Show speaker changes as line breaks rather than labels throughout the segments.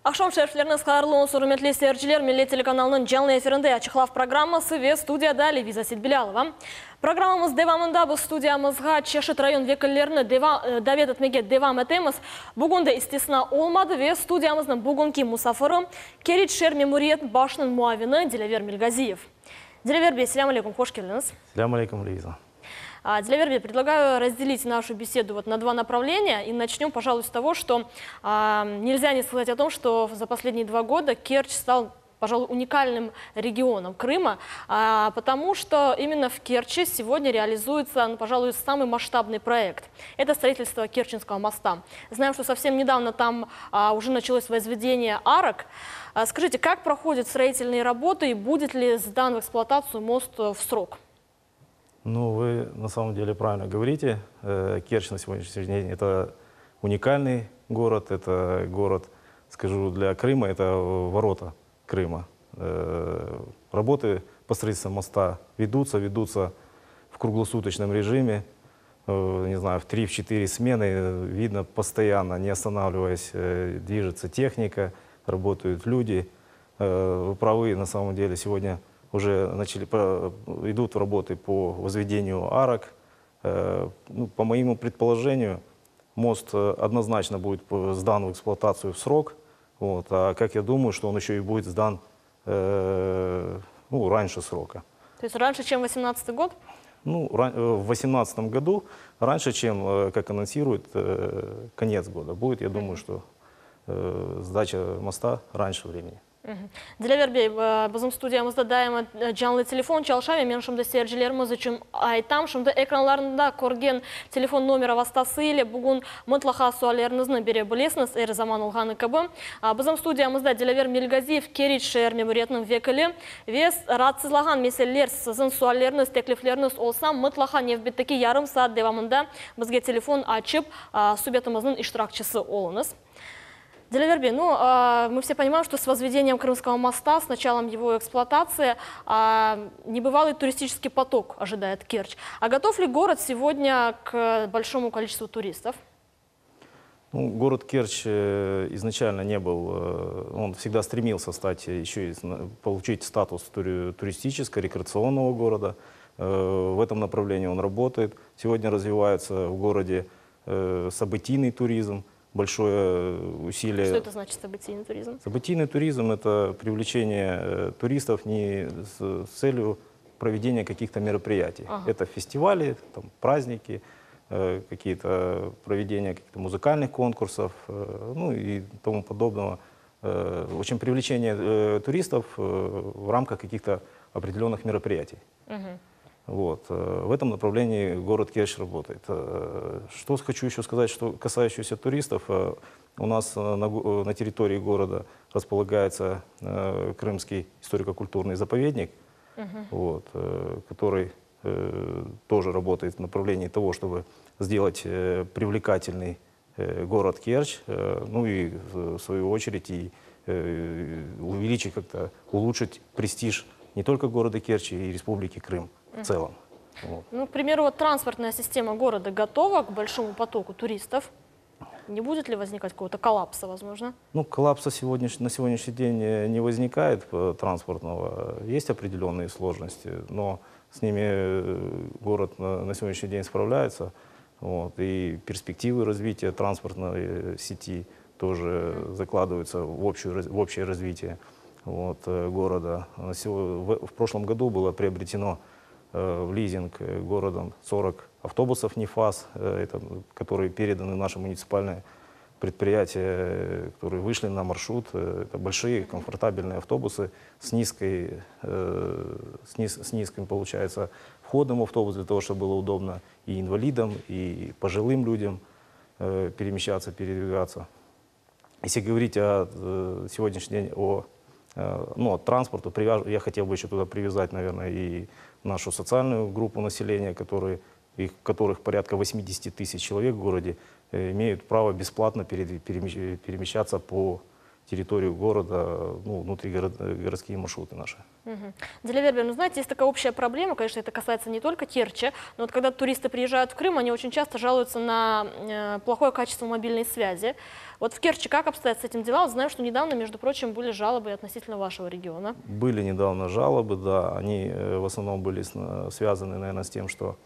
Акшам шерфлерінің сқарылуын сұрметлі серджілер Милли телеканалының жаңлы эфирінде ачықлав программасы ве студияда Левиза Сидбилялова. Программамыз девамында бұл студиямызға Чешет район векілеріні давед етмеге девам етеміз. Бүгінді істесіна олмады ве студиямыздың бүгінгі мұсафыры Керит Шер мемориет башының муавины Дилевер Мильгазиев. Дилевер бе, селям алейкум, хош келдіңіз.
Селям алейкум, Левиза.
Дилевер, предлагаю разделить нашу беседу на два направления. И начнем, пожалуй, с того, что нельзя не сказать о том, что за последние 2 года Керчь стал, пожалуй, уникальным регионом Крыма, потому что именно в Керчи сегодня реализуется, пожалуй, самый масштабный проект. Это строительство Керченского моста. Знаем, что совсем недавно там уже началось возведение арок. Скажите, как проходят строительные работы и будет ли сдан в эксплуатацию мост в срок?
Ну, вы на самом деле правильно говорите. Керчь на сегодняшний день – это уникальный город, это город, скажу, для Крыма, это ворота Крыма. Работы по строительству моста ведутся в круглосуточном режиме, не знаю, в 3-4 смены, видно постоянно, не останавливаясь, движется техника, работают люди. Вы правы, на самом деле, сегодня уже идут работы по возведению арок. Ну, по моему предположению, мост однозначно будет сдан в эксплуатацию в срок. Вот, а как я думаю, что он еще и будет сдан раньше срока.
То есть раньше, чем 2018 год?
Ну, в 2018 году, раньше, чем, как анонсируют, конец года будет. Я думаю, что сдача моста раньше времени.
Дилевер бей, bizim studiyamızda daima canlı telefon çalışıyor. Ben şimdi seyircilerimiz için aytam, şimdi ekranlarında көрген telefon номері vasıtasıyla bugün mutlaka suallarınızı verebilirsiniz her zaman olğanı gibi. Bizim studiyamızda Dилевер Мильгазиев Керит Шер мемориетінің vekili ve rahatsızlanan meseleler, sizin suallarınız, teklifleriniz olsa mutlaka nevbetteki yarım saat devamında bizge telefon açıp suhbetimizin iştirakçısı olunuz. Дилевер бей, мы все понимаем, что с возведением Крымского моста, с началом его эксплуатации, небывалый туристический поток ожидает Керчь. А готов ли город сегодня к большому количеству туристов?
Ну, город Керчь изначально не был, он всегда стремился стать, еще и получить статус туристического, рекреационного города. В этом направлении он работает. Сегодня развивается в городе событийный туризм. Большое усилие.
Что это значит событийный туризм?
Событийный туризм – это привлечение туристов не с целью проведения каких-то мероприятий. Ага. Это фестивали, там, праздники, какие-то проведения каких-то музыкальных конкурсов, ну и тому подобного. В общем, привлечение туристов в рамках каких-то определенных мероприятий. Угу. Вот. В этом направлении город Керчь работает. Что хочу еще сказать, что касающееся туристов, у нас на территории города располагается Крымский историко-культурный заповедник, вот, который тоже работает в направлении того, чтобы сделать привлекательный город Керчь, ну и в свою очередь и увеличить, как-то улучшить престиж не только города Керчь и Республики Крым в целом. Вот.
Ну, к примеру, вот транспортная система города готова к большому потоку туристов. Не будет ли возникать какого-то коллапса, возможно? Ну,
коллапса на сегодняшний день не возникает транспортного. Есть определенные сложности, но с ними город на сегодняшний день справляется. Вот. И перспективы развития транспортной сети тоже закладываются в общее развитие города. В прошлом году было приобретено в лизинг городом 40 автобусов НИФАС, которые переданы в наше муниципальное предприятие, которые вышли на маршрут. Это большие комфортабельные автобусы с низким, получается, входом в автобус, для того, чтобы было удобно и инвалидам, и пожилым людям перемещаться, передвигаться. Если говорить о сегодняшний день от транспорта, я хотел бы еще туда привязать, наверное, и нашу социальную группу населения, которых порядка 80 тысяч человек в городе, имеют право бесплатно перемещаться по территорию города, ну, внутригородские маршруты наши.
Диля, ну знаете, есть такая общая проблема, конечно, это касается не только Керчи, но вот когда туристы приезжают в Крым, они очень часто жалуются на плохое качество мобильной связи. Вот в Керчи как обстоят с этим дела? Вот знаю, что недавно, между прочим, были жалобы относительно вашего региона.
Были недавно жалобы, да, они в основном были связаны, наверное, с тем, что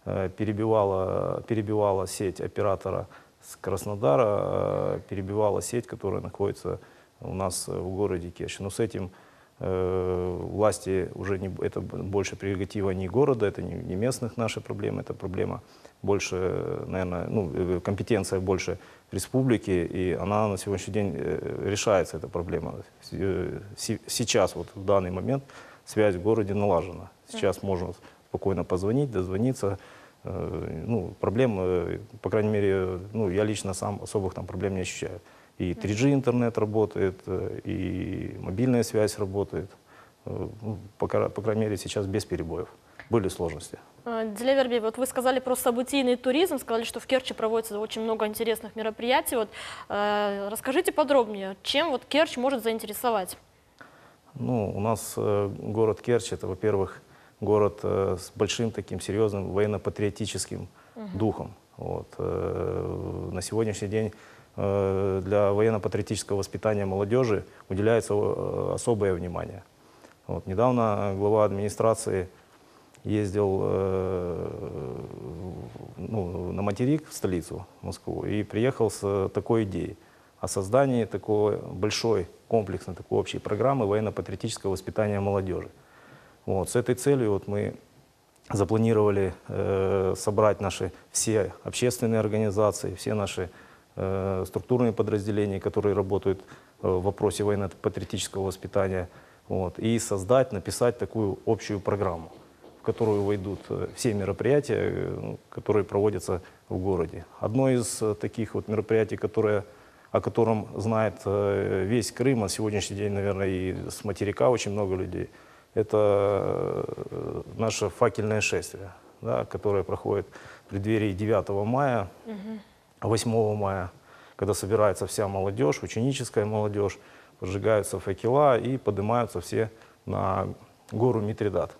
перебивала сеть оператора с Краснодара, перебивала сеть, которая находится у нас в городе Керчь. Но с этим власти уже не, это больше прерогатива не города, это не местных наши проблемы, это проблема больше, наверное, ну, компетенция больше республики, и она на сегодняшний день решается, эта проблема. Сейчас, вот в данный момент, связь в городе налажена. Сейчас можно спокойно позвонить, дозвониться. Ну, проблем, по крайней мере, ну, я лично сам особых там проблем не ощущаю. И 3G интернет работает, и мобильная связь работает. По крайней мере, сейчас без перебоев. Были сложности.
Диля Вербиева, вот вы сказали про событийный туризм, сказали, что в Керчи проводится очень много интересных мероприятий. Вот, расскажите подробнее, чем вот Керчь может заинтересовать? Ну,
у нас город Керчь, это, во-первых, город с большим таким серьезным военно-патриотическим духом. Вот. На сегодняшний день для военно-патриотического воспитания молодежи уделяется особое внимание. Вот. Недавно глава администрации ездил на материк, в столицу, в Москву, и приехал с такой идеей о создании такой большой, комплексной, такой общей программы военно-патриотического воспитания молодежи. Вот. С этой целью вот мы запланировали собрать наши все общественные организации, все наши структурные подразделения, которые работают в вопросе военно-патриотического воспитания, вот, и создать, написать такую общую программу, в которую войдут все мероприятия, которые проводятся в городе. Одно из таких вот мероприятий, о котором знает весь Крым, а сегодняшний день, наверное, и с материка очень много людей, это наше факельное шествие, да, которое проходит в преддверии 9 мая, 8 мая, когда собирается вся молодежь, ученическая молодежь, поджигаются факела и поднимаются все на гору Митридат.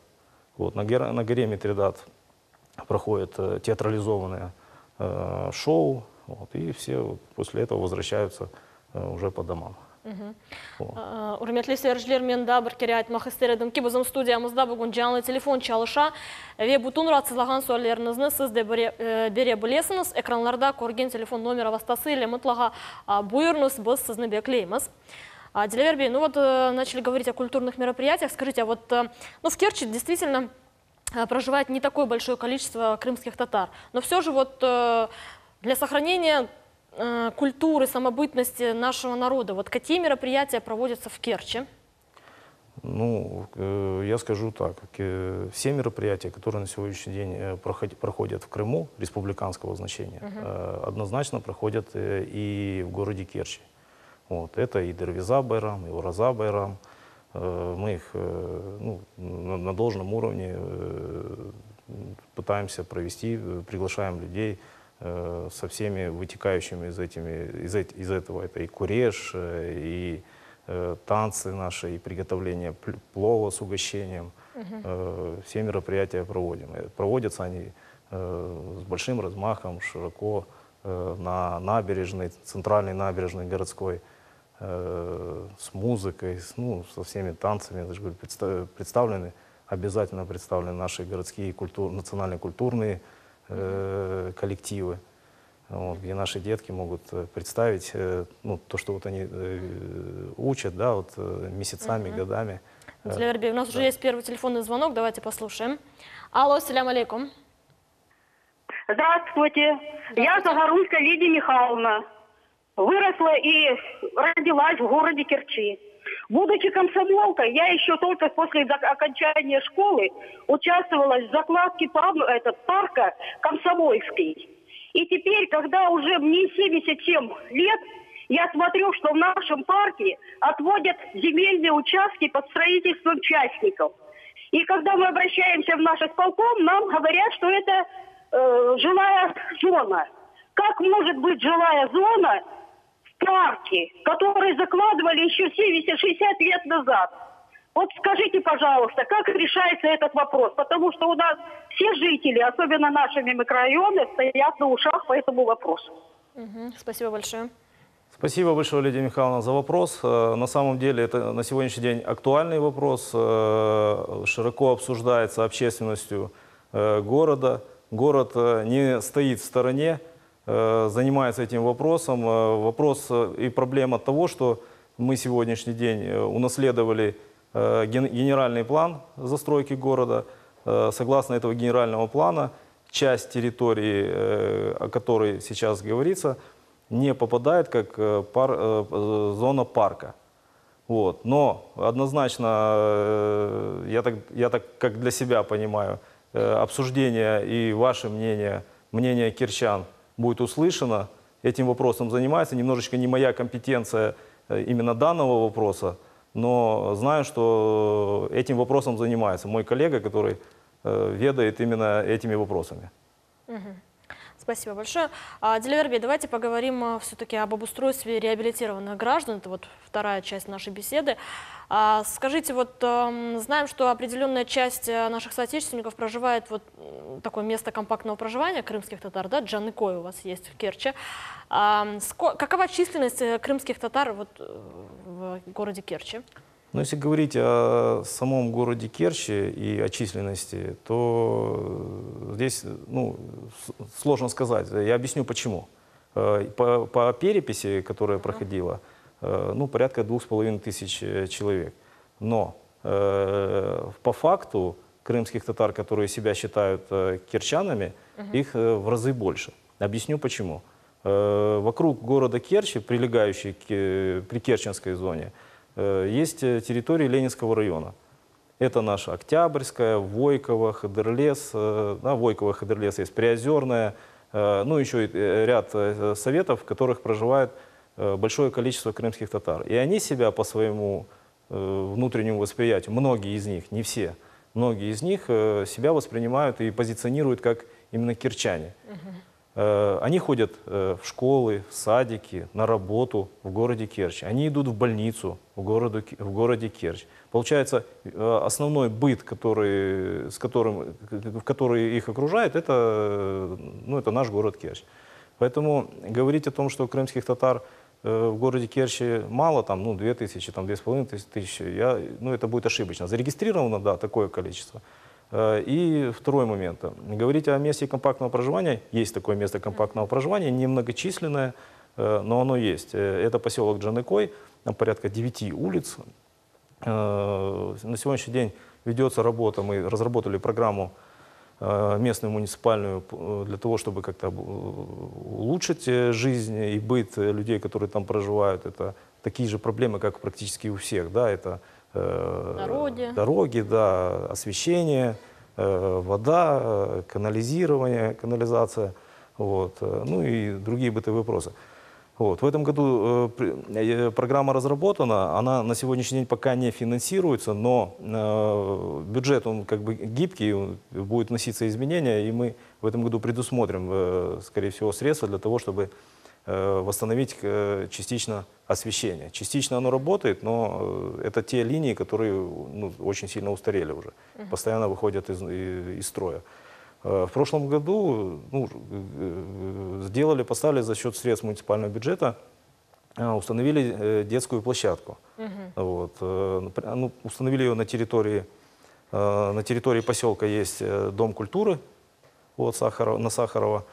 Вот, на горе Митридат проходит театрализованное шоу, вот, и все вот, после этого возвращаются уже по домам.
Урметли сержлер мен да бір кере айтмақ істередім ки біздің студиямызда бүгін жаңлы телефон чалыша ве бұтын ратсызлаған сөйлеріңізді сіз де бере білесіңіз. Экранларда көрген телефон номері вастасы или мұтлаға бұйырыңыз, біз сізні беклейміз. Диля Вербиева, ну вот начали говорить о культурных мероприятиях. Скажите, а вот ну, в Керчи действительно проживает не такое большое количество крымских татар, но все же вот для сохранения культуры, самобытности нашего народа, вот какие мероприятия проводятся в Керчи?
Ну, я скажу так, все мероприятия, которые на сегодняшний день проходят в Крыму, республиканского значения, однозначно проходят и в городе Керчи. Вот, это и Дервиза Байрам, и Ураза Байрам. Мы их на должном уровне пытаемся провести, приглашаем людей со всеми вытекающими из этого. Это и куреш, и танцы наши, и приготовление плова с угощением. Все мероприятия проводим. Проводятся они с большим размахом, широко, на набережной, центральной набережной городской, с музыкой, со всеми танцами. Я же говорю, обязательно представлены наши городские национально-культурные коллективы, вот, где наши детки могут представить то, что вот они учат, да, вот, месяцами, годами.
Диля Вербиева, у нас уже есть первый телефонный звонок, давайте послушаем. Алло, ассаляму алейкум.
Здравствуйте, я Загоруйская Лидия Михайловна. Выросла и родилась в городе Керчи. Будучи комсомолкой, я еще только после окончания школы участвовала в закладке парка Комсомольский. И теперь, когда уже мне 77 лет, я смотрю, что в нашем парке отводят земельные участки под строительством частников. И когда мы обращаемся в наш исполком, нам говорят, что это жилая зона. Как может быть жилая зона парки, которые закладывали еще 70-60 лет назад. Вот скажите, пожалуйста, как решается этот вопрос? Потому что у нас все жители, особенно нашими микрорайонами, стоят на ушах по этому вопросу.
Спасибо большое.
Спасибо большое, Лидия Михайловна, за вопрос. На самом деле это на сегодняшний день актуальный вопрос, широко обсуждается общественностью города. Город не стоит в стороне, занимается этим вопросом. Вопрос и проблема того, что мы сегодняшний день унаследовали генеральный план застройки города. Согласно этого генерального плана, часть территории, о которой сейчас говорится, не попадает как зона парка. Вот. Но однозначно, я так как для себя понимаю, обсуждение и ваше мнение, мнение кирчан будет услышано. Этим вопросом занимается. Немножечко не моя компетенция именно данного вопроса, но знаю, что этим вопросом занимается мой коллега, который ведает именно этими вопросами.
Спасибо большое. Диливербей, давайте поговорим все-таки об обустройстве реабилитированных граждан. Это вот вторая часть нашей беседы. Скажите, вот знаем, что определенная часть наших соотечественников проживает вот такое место компактного проживания крымских татар, да, Джаныкой у вас есть в Керчи. Какова численность крымских татар вот в городе Керчи?
Но если говорить о самом городе Керчи и о численности, то здесь сложно сказать. Я объясню почему. По переписи, которая проходила, порядка 2500 человек. Но по факту крымских татар, которые себя считают керчанами, их в разы больше. Объясню почему. Вокруг города Керчи, прилегающей к Прикерченской зоне, есть территории Ленинского района. Это наша Октябрьская, Войково, Хадырлес, Войково, Хадырлес есть, Приозерная, еще и ряд советов, в которых проживает большое количество крымских татар. И они себя по своему внутреннему восприятию, многие из них, не все, многие из них себя воспринимают и позиционируют как именно керчане. Они ходят в школы, в садики, на работу в городе Керчь. Они идут в больницу в городе Керчь. Получается, основной быт, который их окружает, это наш город Керчь. Поэтому говорить о том, что крымских татар в городе Керчи мало, 2000, 2500, это будет ошибочно. Зарегистрировано, да, такое количество. И второй момент. Говорить о месте компактного проживания. Есть такое место компактного проживания, немногочисленное, но оно есть. Это поселок Джаныкой, там порядка 9 улиц. На сегодняшний день ведется работа, мы разработали программу местную, муниципальную, для того, чтобы как-то улучшить жизнь и быт людей, которые там проживают. Это такие же проблемы, как практически у всех. Да? Это дороги, да, освещение, вода, канализация, и другие бытовые вопросы. В этом году программа разработана, она на сегодняшний день пока не финансируется, но бюджет, он как бы гибкий, будут вноситься изменения, и мы в этом году предусмотрим, скорее всего, средства для того, чтобы восстановить частично освещение. Частично оно работает, но это те линии, которые очень сильно устарели уже, постоянно выходят из строя. В прошлом году поставили за счет средств муниципального бюджета, установили детскую площадку. Установили ее на территории поселка, есть Дом культуры на Сахарова.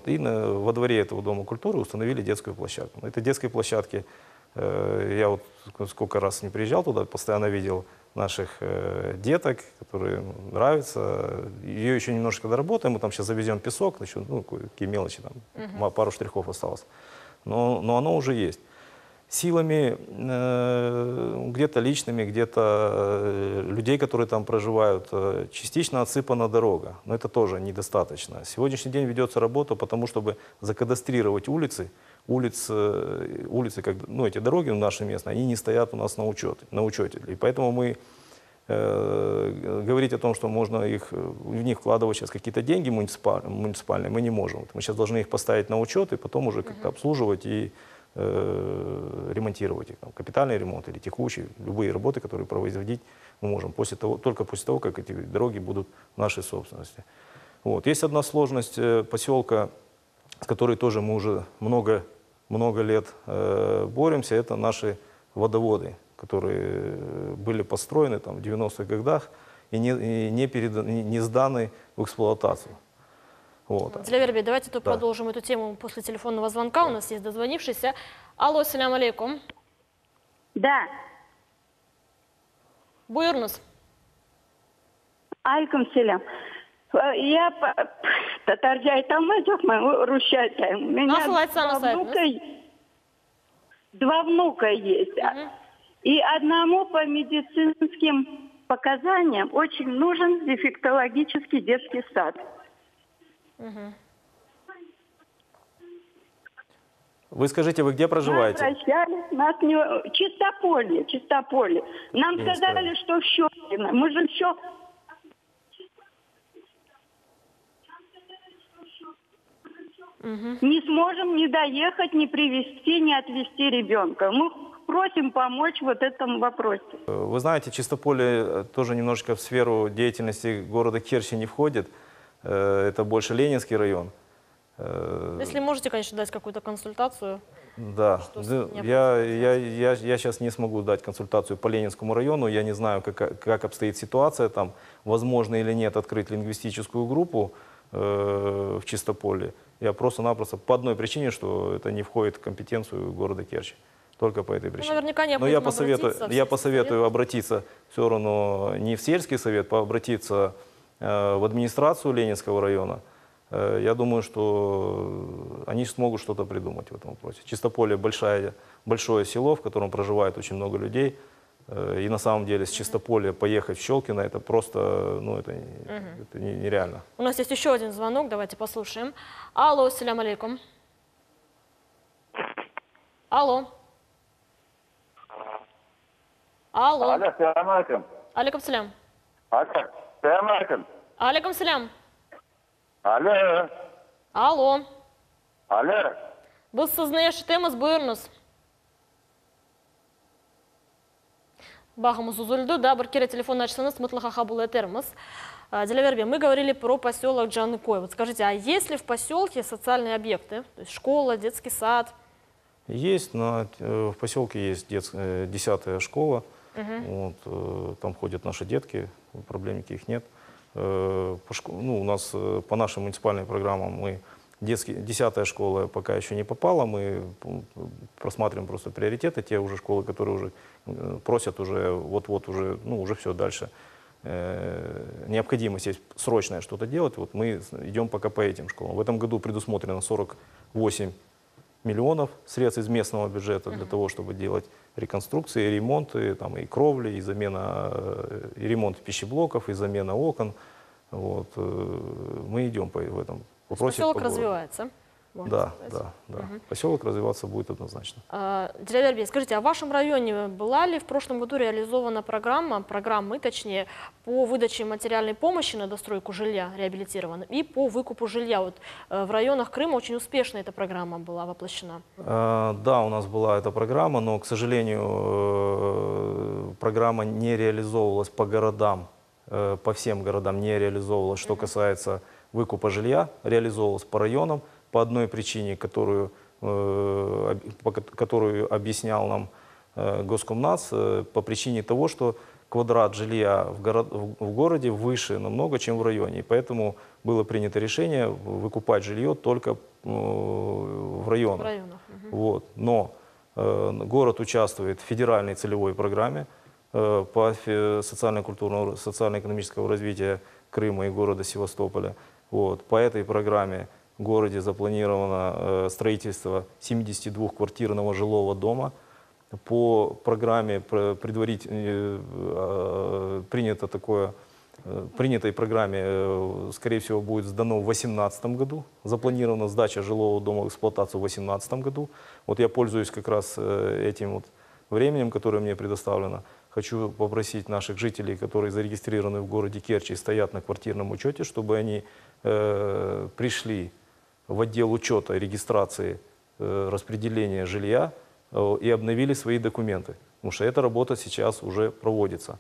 И во дворе этого Дома культуры установили детскую площадку. На этой детской площадке я сколько раз не приезжал туда, постоянно видел наших деток, которые нравятся. Ее еще немножко доработаем, мы там сейчас завезем песок, какие мелочи, там, пару штрихов осталось. Но оно уже есть. Силами где-то личными, где-то людей, которые там проживают, частично отсыпана дорога. Но это тоже недостаточно. Сегодняшний день ведется работа по тому, чтобы закадастрировать улицы, эти дороги наши местные, они не стоят у нас на учете. И поэтому мы говорить о том, что можно в них вкладывать сейчас какие-то деньги муниципальные, мы не можем. Мы сейчас должны их поставить на учет и потом уже как-то обслуживать и ремонтировать их. Там, капитальный ремонт или текущий, любые работы, которые производить мы можем только после того, как эти дороги будут в нашей собственности. Вот. Есть одна сложность поселка, с которой тоже мы уже много лет боремся, это наши водоводы, которые были построены там, в 90-х годах и не сданы в эксплуатацию. Вот.
Дилавербей, давайте продолжим эту тему после телефонного звонка. У нас есть дозвонившийся. Алло, салям алейкум.
Да.
Буйрнус.
Алейкум селям. Я татаржа айтамын жоқпын, русша айтайын. У меня два внука есть. И одному по медицинским показаниям очень нужен дефектологический детский сад.
Вы скажите, вы где проживаете?
Нас не... Чистополье. Нам сказали, что в Щелкино. Мы же все... Не сможем ни доехать, ни привезти, ни отвезти ребенка. Мы просим помочь вот этому вопросе.
Вы знаете, Чистополье тоже немножко в сферу деятельности города Керчи не входит. Это больше Ленинский район.
Если можете, конечно, дать какую-то консультацию.
Да, я сейчас не смогу дать консультацию по Ленинскому району. Я не знаю, как обстоит ситуация там. Возможно или нет открыть лингвистическую группу в Чистополье. Я просто-напросто по одной причине, что это не входит в компетенцию города Керчи. Только по этой причине.
Наверняка
но я посоветую обратиться все равно не в сельский совет, обратиться в администрацию Ленинского района. Я думаю, что они смогут что-то придумать в этом вопросе. Чистополье большое село, в котором проживает очень много людей. И на самом деле с Чистополья поехать в Щелкино, это просто, ну, это нереально.
У нас есть еще один звонок, давайте послушаем. Алло, салям алейкум. Алло. Алло.
Алло, салям алейкум.
Алейкум салям.
Алло, салям алейкум.
Алейкум салям.
Алло.
Алло.
Алло.
Biz sizni eshitamiz, buyurunuz. Бағымыз үзілді, да, бір кере телефон açsanız мұтлақа қабыл етерміз. Дилавербей, мы говорили про поселок Джаныкой. Вот скажите, а есть ли в поселке социальные объекты? То есть школа, детский сад?
Есть, в поселке есть 10-я школа. Вот, там ходят наши детки, проблем никаких нет. У нас по нашим муниципальным программам 10-я школа пока еще не попала, мы просматриваем просто приоритеты, те уже школы, которые уже просят уже вот-вот уже, уже все дальше. Необходимость есть срочное что-то делать, вот мы идем пока по этим школам. В этом году предусмотрено 48 миллионов средств из местного бюджета для того, чтобы делать реконструкции, ремонты, там, и кровли, и и ремонт пищеблоков, и замена окон. Вот. Мы идем в этом вопросе.
Поселок развивается.
Да. Поселок развиваться будет однозначно.
Дилавербей, скажите, а в вашем районе была ли в прошлом году реализована программы, точнее, по выдаче материальной помощи на достройку жилья реабилитированным и по выкупу жилья? Вот в районах Крыма очень успешно эта программа была воплощена.
Да, у нас была эта программа, но, к сожалению, программа не реализовывалась по городам, по всем городам не реализовывалась, что касается выкупа жилья, реализовывалась по районам. По одной причине, которую объяснял нам Госкомнадз, по причине того, что квадрат жилья в городе выше намного, чем в районе. И поэтому было принято решение выкупать жилье только в районах. Вот. Но город участвует в федеральной целевой программе по социально-экономическому развитию Крыма и города Севастополя. Вот. По этой программе в городе запланировано строительство 72-квартирного жилого дома. По программе принятой программе, скорее всего, будет сдано в 2018 году. Запланирована сдача жилого дома в эксплуатацию в 2018 году. Вот я пользуюсь как раз этим вот временем, которое мне предоставлено. Хочу попросить наших жителей, которые зарегистрированы в городе Керчи и стоят на квартирном учете, чтобы они пришли в отдел учета и регистрации распределения жилья и обновили свои документы. Потому что эта работа сейчас уже проводится.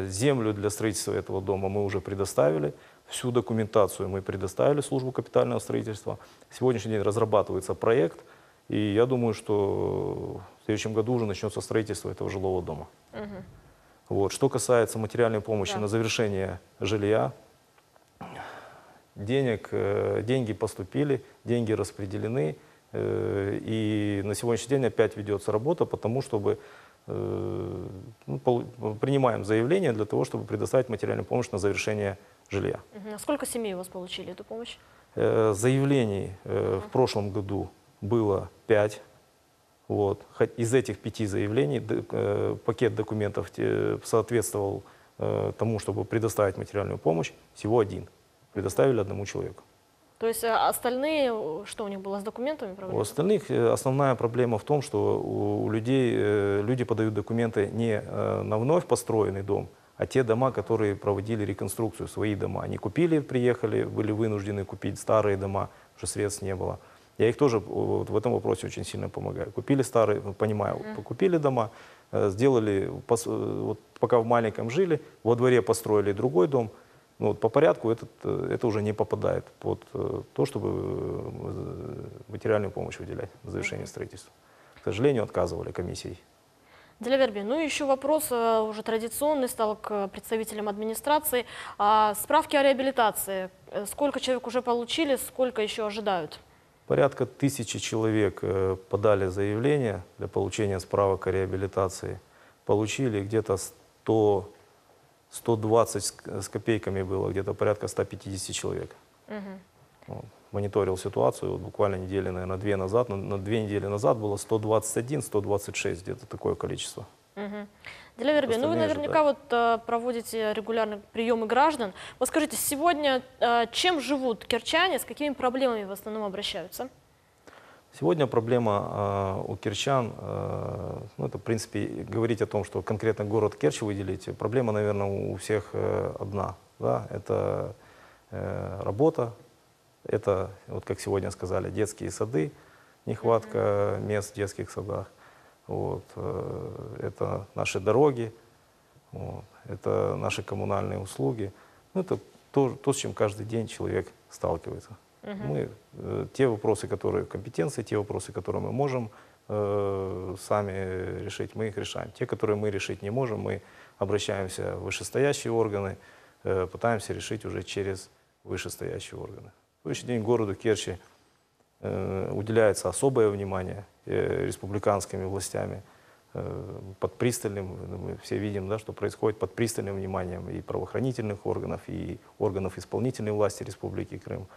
Землю для строительства этого дома мы уже предоставили, всю документацию мы предоставили службу капитального строительства. Сегодняшний день разрабатывается проект, и я думаю, что в следующем году уже начнется строительство этого жилого дома. Вот. Что касается материальной помощи на завершение жилья, деньги поступили, деньги распределены, и на сегодняшний день опять ведется работа, потому чтобы принимаем заявление для того, чтобы предоставить материальную помощь на завершение жилья.
Сколько семей у вас получили эту помощь?
Заявлений в прошлом году было 5. Вот. Из этих 5 заявлений пакет документов соответствовал тому, чтобы предоставить материальную помощь, всего 1. Предоставили 1 человеку.
То есть остальные, что у них было с документами?
У остальных основная проблема в том, что у людей, люди подают документы не на вновь построенный дом, а те дома, которые проводили реконструкцию, свои дома. Они купили, приехали, были вынуждены купить старые дома, потому что средств не было. Я их тоже вот в этом вопросе очень сильно помогаю. Купили старые, понимаю, купили дома, сделали, вот пока в маленьком жили, во дворе построили другой дом. Ну, вот по порядку это уже не попадает под то, чтобы материальную помощь выделять на завершение строительства. К сожалению, отказывали комиссией.
Диляверби, ну и еще вопрос уже традиционный стал к представителям администрации. Справки о реабилитации. Сколько человек уже получили, сколько еще ожидают?
Порядка 1000 человек подали заявление для получения справок о реабилитации. Получили где-то 120 с копейками было, где-то порядка 150 человек. Вот. Мониторил ситуацию вот буквально недели, наверное, 2 назад. На 2 недели назад было 121-126, где-то такое количество.
Диляверби, ну вы наверняка вот проводите регулярно приемы граждан. Вот скажите, сегодня чем живут керчане, с какими проблемами в основном обращаются?
Сегодня проблема у керчан, ну это в принципе говорить о том, что конкретно город Керчь выделить, проблема, наверное, у всех одна. Да? Это работа, это, вот как сегодня сказали, детские сады, нехватка мест в детских садах. Вот. Это наши дороги, вот. Это наши коммунальные услуги. Ну, это то, с чем каждый день человек сталкивается. Те вопросы, которые в компетенции, те вопросы, которые мы можем сами решить, мы их решаем. Те, которые мы решить не можем, мы обращаемся в вышестоящие органы, пытаемся решить уже через вышестоящие органы. В сегодняшний день городу Керчи уделяется особое внимание республиканскими властями, под пристальным, мы все видим, да, что происходит под пристальным вниманием и правоохранительных органов, и органов исполнительной власти Республики Крым.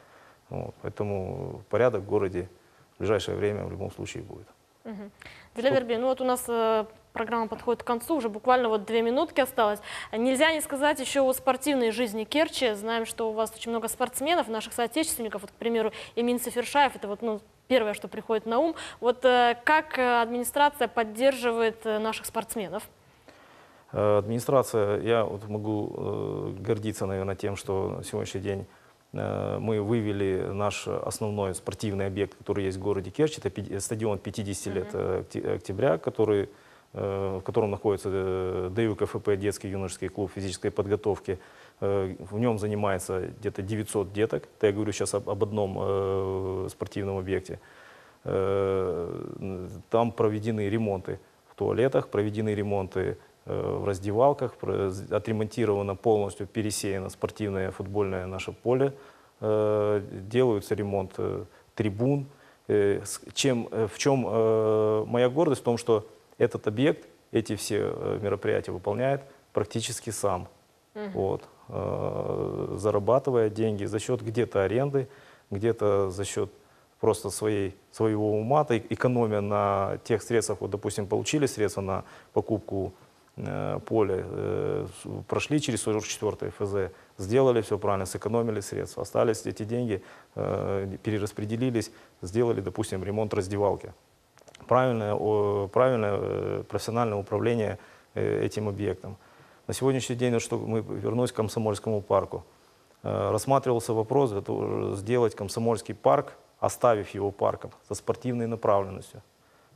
Вот, поэтому порядок в городе в ближайшее время в любом случае будет.
Диляверби, ну вот у нас программа подходит к концу, уже буквально вот 2 минутки осталось. Нельзя не сказать еще о спортивной жизни Керчи. Знаем, что у вас очень много спортсменов, наших соотечественников. Вот, к примеру, Эмин Сафершаев, это вот, ну, первое, что приходит на ум. Вот как администрация поддерживает наших спортсменов?
Администрация, я вот могу гордиться, наверное, тем, что на сегодняшний день мы вывели наш основной спортивный объект, который есть в городе Керчь. Это стадион 50 лет октября, в котором находится ДЮ КФП, детский юношеский клуб физической подготовки. В нем занимается где-то 900 деток. Это я говорю сейчас об одном спортивном объекте. Там проведены ремонты в туалетах, проведены ремонты в раздевалках, отремонтировано полностью, пересеяно спортивное футбольное наше поле, делается ремонт трибун. В чем моя гордость? В том, что этот объект, эти все мероприятия выполняет практически сам, вот, зарабатывая деньги за счет где-то аренды, где-то за счет просто своего ума, экономя на тех средствах, вот, допустим, получили средства на покупку поля, прошли через 44-й ФЗ, сделали все правильно, сэкономили средства, остались эти деньги, перераспределились, сделали, допустим, ремонт раздевалки. Правильное профессиональное управление этим объектом. На сегодняшний день, что мы вернусь к Комсомольскому парку. Рассматривался вопрос сделать Комсомольский парк оставив его парком со спортивной направленностью.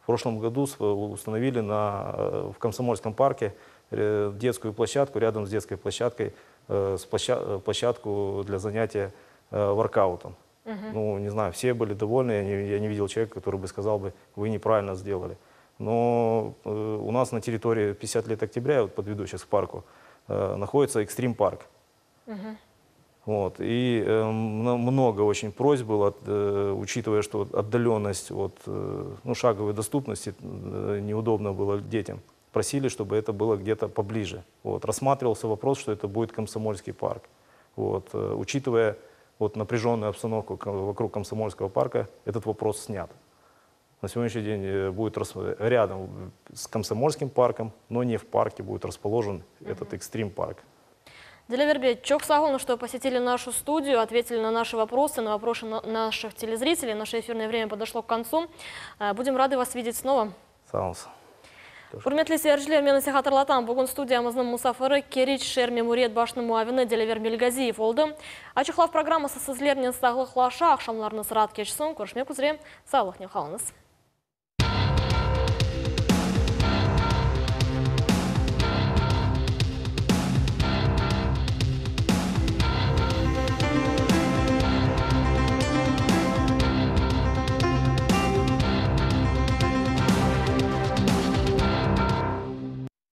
В прошлом году установили в Комсомольском парке детскую площадку, рядом с детской площадкой, площадку для занятия воркаутом. Ну, не знаю, все были довольны, я не видел человека, который бы сказал, вы неправильно сделали. Но у нас на территории 50 лет октября, вот подведу сейчас к парку, находится экстрим-парк. Вот, и много очень просьб было, учитывая, что отдаленность от шаговой доступности неудобно было детям. Просили, чтобы это было где-то поближе. Вот, рассматривался вопрос, что это будет Комсомольский парк. Вот, учитывая напряженную обстановку вокруг Комсомольского парка, этот вопрос снят. На сегодняшний день будет рядом с Комсомольским парком, но не в парке будет расположен этот экстрим-парк.
Делевербе, чок сагулно, что посетили нашу студию, ответили на наши вопросы, на вопросы наших телезрителей. Наше эфирное время подошло к концу. Будем рады вас видеть снова.
Саумс.
Құрметлі сeyirciler, мені хатırlatan, бүгін студиямыздың мұсафыры Керич шер мемуриет башының муавины Делевер Мельгазиев олды. Ачықлав программасы сізлерінен сағылықлаша, ақшамларыңыз рад кешсін. Көршмек үзіре, сағылық не қалыңыз.